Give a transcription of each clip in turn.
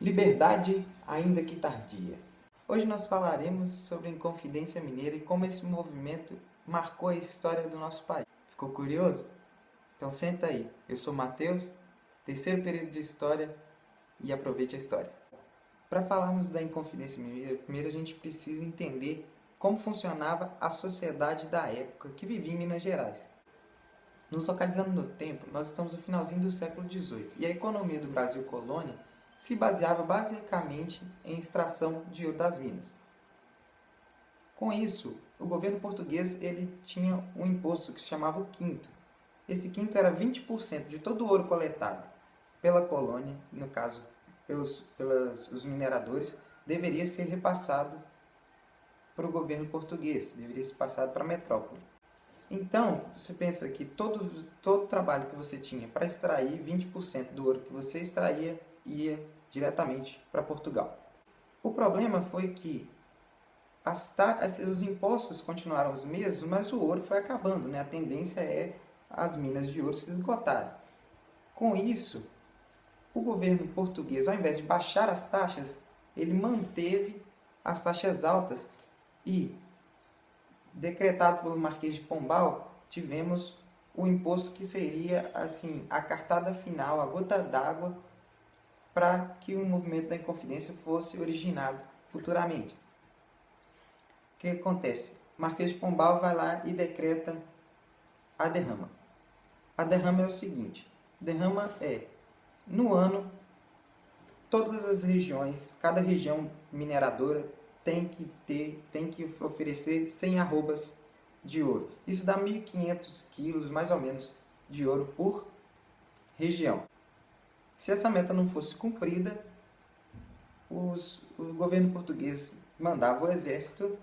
Liberdade, ainda que tardia. Hoje nós falaremos sobre a Inconfidência Mineira e como esse movimento marcou a história do nosso país. Ficou curioso? Então senta aí. Eu sou Matheus, terceiro período de História, e aproveite a história. Para falarmos da Inconfidência Mineira, primeiro a gente precisa entender como funcionava a sociedade da época que vivia em Minas Gerais. Nos localizando no tempo, nós estamos no finalzinho do século XVIII e a economia do Brasil colônia se baseava basicamente em extração de ouro das minas. Com isso, o governo português ele tinha um imposto que se chamava o quinto. Esse quinto era 20% de todo o ouro coletado pela colônia, no caso pelos mineradores, deveria ser repassado para o governo português, deveria ser passado para a metrópole. Então, você pensa que todo o trabalho que você tinha para extrair 20% do ouro que você extraía ia diretamente para Portugal. O problema foi que os impostos continuaram os mesmos, mas o ouro foi acabando, né? A tendência é as minas de ouro se esgotarem. Com isso, o governo português, ao invés de baixar as taxas, ele manteve as taxas altas e, decretado pelo Marquês de Pombal, tivemos o imposto que seria assim a cartada final, a gota d'água para que o movimento da Inconfidência fosse originado futuramente. O que acontece? Marquês de Pombal vai lá e decreta a derrama. A derrama é o seguinte: a derrama é, no ano, todas as regiões, cada região mineradora tem que oferecer 100 arrobas de ouro. Isso dá 1.500 quilos, mais ou menos, de ouro por região. Se essa meta não fosse cumprida, o governo português mandava o exército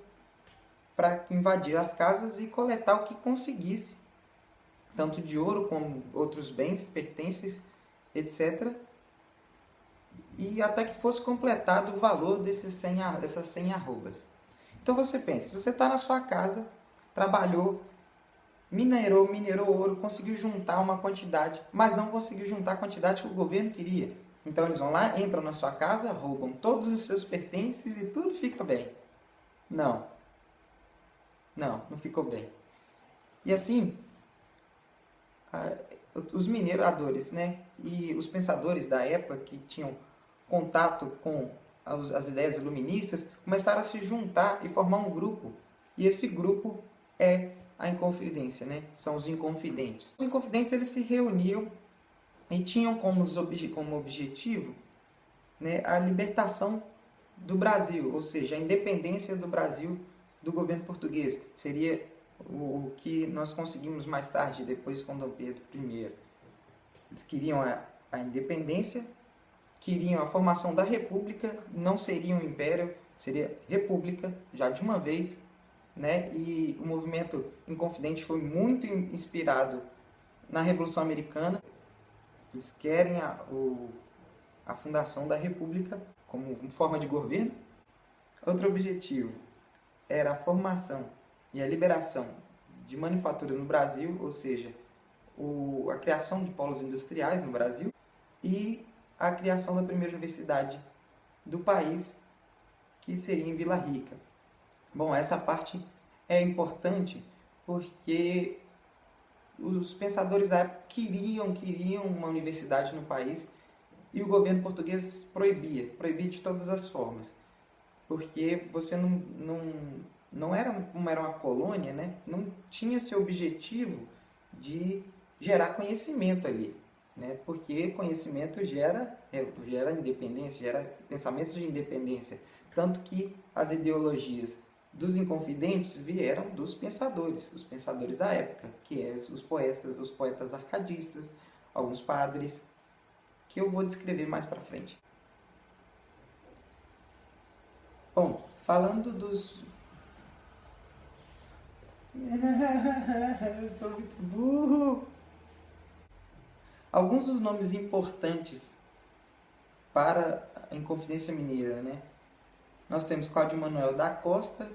para invadir as casas e coletar o que conseguisse, tanto de ouro como outros bens, pertences, etc., e até que fosse completado o valor dessas 100 arrobas. Então você pensa, se você está na sua casa, trabalhou, minerou ouro, conseguiu juntar uma quantidade, mas não conseguiu juntar a quantidade que o governo queria. Então eles vão lá, entram na sua casa, roubam todos os seus pertences e tudo fica bem. Não ficou bem. E assim, os mineradores, né, e os pensadores da época que tinham contato com as ideias iluministas começaram a se juntar e formar um grupo. E esse grupo é a Inconfidência, né? São os Inconfidentes. Os Inconfidentes eles se reuniam e tinham como objetivo, né, a libertação do Brasil, ou seja, a independência do Brasil do governo português. Seria o que nós conseguimos mais tarde, depois com Dom Pedro I. Eles queriam a independência, queriam a formação da república, não seria um império, seria república já de uma vez, né? E o movimento Inconfidente foi muito inspirado na Revolução Americana. Eles querem a fundação da república como forma de governo. Outro objetivo era a formação e a liberação de manufaturas no Brasil, ou seja, a criação de polos industriais no Brasil e a criação da primeira universidade do país, que seria em Vila Rica. Bom, essa parte é importante porque os pensadores da época queriam uma universidade no país e o governo português proibia de todas as formas, porque você não era como era uma colônia, né? Não tinha esse objetivo de gerar conhecimento ali, né? Porque conhecimento gera independência, gera pensamentos de independência, tanto que as ideologias dos Inconfidentes vieram dos pensadores, os pensadores da época, que é os poetas arcadistas, alguns padres, que eu vou descrever mais para frente. Bom, falando dos... Eu sou muito burro! Alguns dos nomes importantes para a Inconfidência Mineira, né? Nós temos Cláudio Manuel da Costa,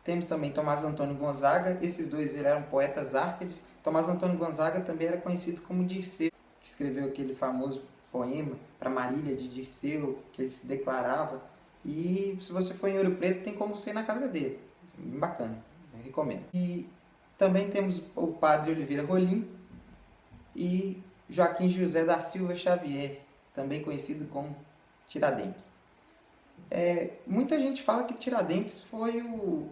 temos também Tomás Antônio Gonzaga. Esses dois eram poetas árcades. Tomás Antônio Gonzaga também era conhecido como Dirceu, que escreveu aquele famoso poema para Marília de Dirceu, que ele se declarava. E se você for em Ouro Preto, tem como você ir na casa dele. Bem bacana, eu recomendo. E também temos o padre Oliveira Rolim e Joaquim José da Silva Xavier, também conhecido como Tiradentes. Muita gente fala que Tiradentes foi o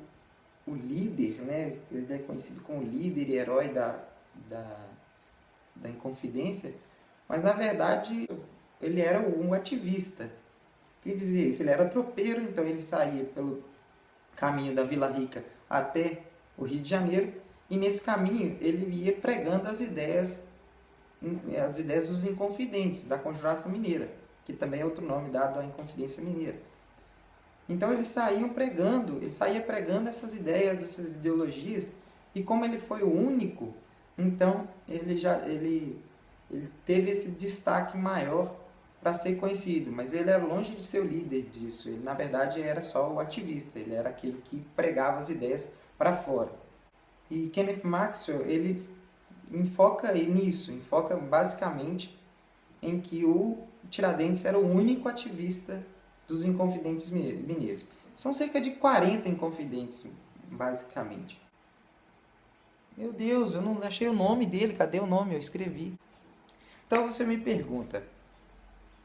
líder, né? Ele é conhecido como líder e herói da Inconfidência, mas na verdade ele era um ativista. O que dizia isso? Ele era tropeiro, então ele saía pelo caminho da Vila Rica até o Rio de Janeiro, e nesse caminho ele ia pregando as ideias dos Inconfidentes, da Conjuração Mineira, que também é outro nome dado à Inconfidência Mineira. Então ele saía pregando essas ideias, essas ideologias, e como ele foi o único, então ele teve esse destaque maior para ser conhecido, mas ele era longe de ser o líder disso. Ele, na verdade, era só o ativista, ele era aquele que pregava as ideias para fora. E Kenneth Maxwell, ele enfoca basicamente em que o Tiradentes era o único ativista dos Inconfidentes Mineiros. São cerca de 40 Inconfidentes, basicamente. Meu Deus, eu não achei o nome dele, cadê o nome? Eu escrevi. Então você me pergunta,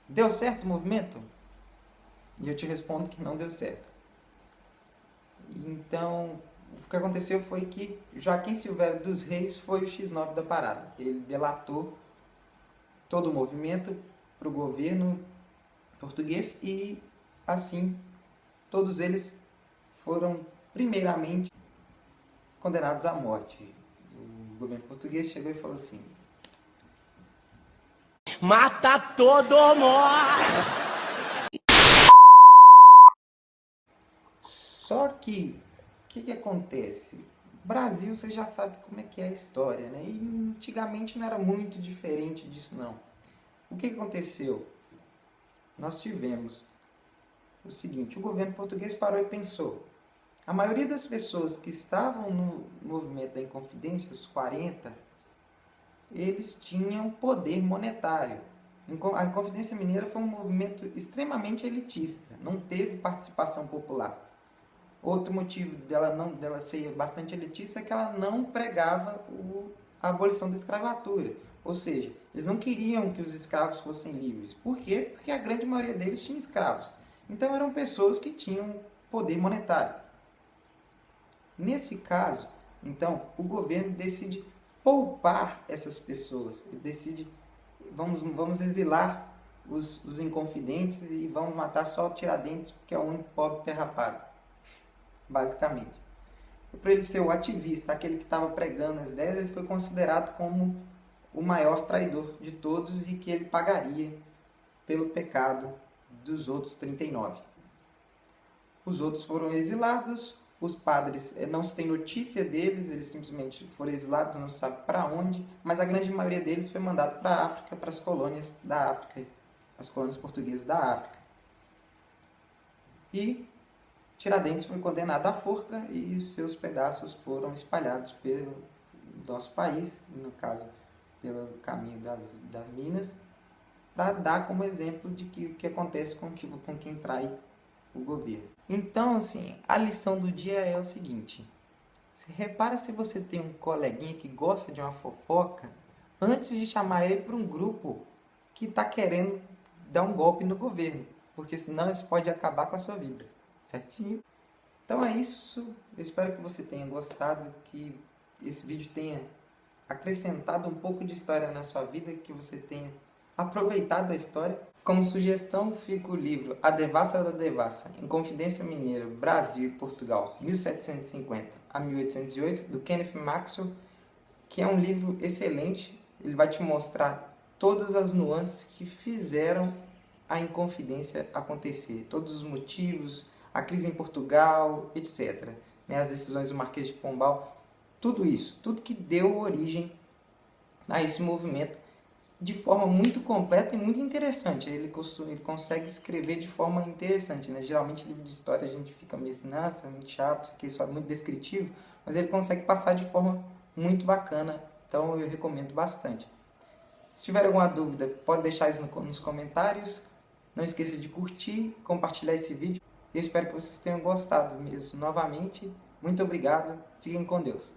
deu certo o movimento? E eu te respondo que não deu certo. Então, o que aconteceu foi que Joaquim Silvério dos Reis foi o X9 da parada. Ele delatou todo o movimento para o governo português e, assim, todos eles foram, primeiramente, condenados à morte. O governo português chegou e falou assim: mata todo mundo! Só que, o que acontece? Brasil, você já sabe como é que é a história, né? E antigamente não era muito diferente disso, não. O que aconteceu? Nós tivemos o seguinte: o governo português parou e pensou. A maioria das pessoas que estavam no movimento da Inconfidência, os 40, eles tinham poder monetário. A Inconfidência Mineira foi um movimento extremamente elitista, não teve participação popular. Outro motivo dela ser bastante elitista é que ela não pregava a abolição da escravatura. Ou seja, eles não queriam que os escravos fossem livres. Por quê? Porque a grande maioria deles tinha escravos. Então eram pessoas que tinham poder monetário. Nesse caso, então, o governo decide poupar essas pessoas. Ele decide, vamos exilar os Inconfidentes e vamos matar só o Tiradentes, que é o único pobre derrapado, basicamente. E por ele ser o ativista, aquele que estava pregando as ideias, ele foi considerado como o maior traidor de todos e que ele pagaria pelo pecado dos outros 39. Os outros foram exilados, os padres, não se tem notícia deles, eles simplesmente foram exilados, não se sabe para onde, mas a grande maioria deles foi mandado para a África, para as colônias da África, as colônias portuguesas da África. E Tiradentes foi condenado à forca e os seus pedaços foram espalhados pelo nosso país, no caso, pelo caminho das Minas, para dar como exemplo de o que acontece com quem trai o governo. Então, assim, a lição do dia é o seguinte: repara se você tem um coleguinha que gosta de uma fofoca, antes de chamar ele para um grupo que está querendo dar um golpe no governo, porque senão isso pode acabar com a sua vida, certinho? Então é isso, eu espero que você tenha gostado, que esse vídeo tenha acrescentado um pouco de história na sua vida, que você tenha aproveitado a história. Como sugestão fica o livro A Devassa da Devassa, Inconfidência Mineira, Brasil e Portugal, 1750 a 1808, do Kenneth Maxwell, que é um livro excelente. Ele vai te mostrar todas as nuances que fizeram a Inconfidência acontecer, todos os motivos, a crise em Portugal, etc. As decisões do Marquês de Pombal, tudo isso, tudo que deu origem a esse movimento de forma muito completa e muito interessante. Ele consegue escrever de forma interessante, né? Geralmente, livro de história a gente fica meio assim, nossa, é muito chato, que isso é muito descritivo, mas ele consegue passar de forma muito bacana, então eu recomendo bastante. Se tiver alguma dúvida, pode deixar isso nos comentários. Não esqueça de curtir, compartilhar esse vídeo. Eu espero que vocês tenham gostado mesmo. Novamente, muito obrigado. Fiquem com Deus.